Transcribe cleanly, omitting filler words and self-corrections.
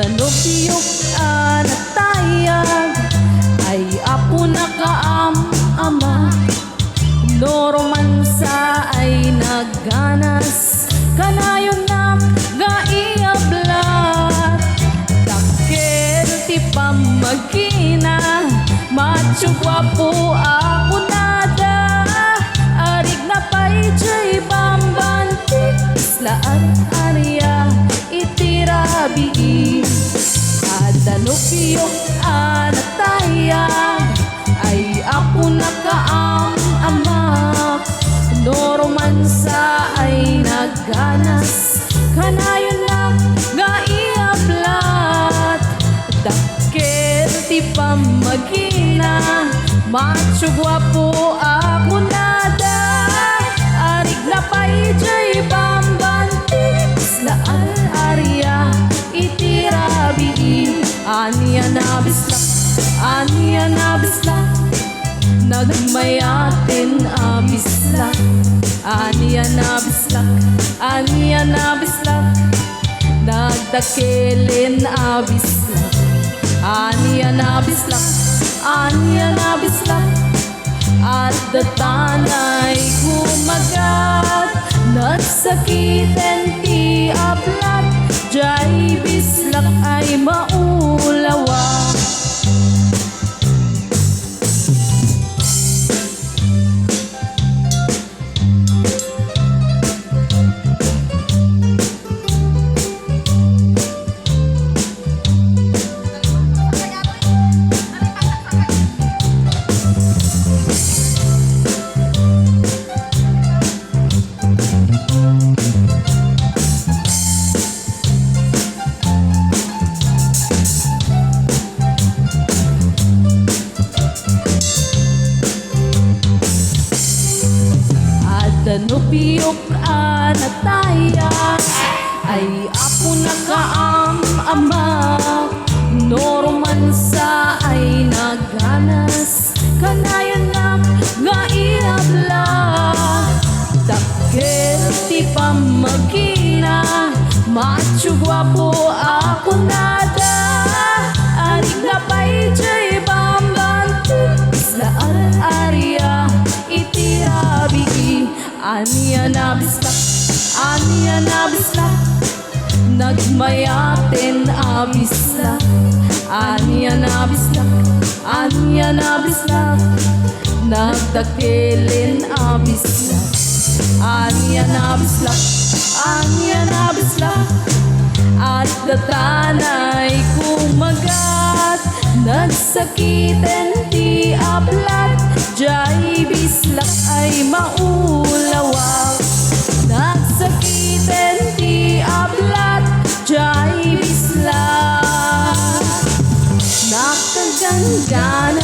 danubiyok anatayag ay apo na kaam-ama. No romansa ay nagganas kanayon na gaiablat. Takkel ti pamagina macho gwapo ako nada. Arig na pa'y jay bambantik islaan area itirabi. Adanupiyok anatayag ay apo na kaam-amak. No romansa ay nagganas kanayon na gaiablat. Dakkel ti pamagina macho gwapo ako nada. Arig na pa'y jay bambantik islaan area itirabi. Aniya na bislak, aniya na bislak, nagmayatin abislak. Aniya na bislak, aniya na bislak, nagdakilin abislak. Aniya na bislak, aniya na bislak, at datanay kumagat. Nagsakitin ti ablat, jay bislak ay maulawa. Danupiyok anatayag ay apo na kaam-amak. No romansa ay nagganas kanayon na gaiabla. Dakkel ti pamagina macho gwapo ako nada. Arig na pa'y jay bambantik islaan area itirabi. Aniya na bislak, aniya na bislak, nagmayatin abislak. Aniya na bislak, aniya na bislak, nagdakilin abislak. Aniya na bislak, aniya na bislak, at datanay kumagat. Nagsakitin ti ablat, jay bislak ay maulawa. Nagsakitin ti ablat, jay bislak, nakaganda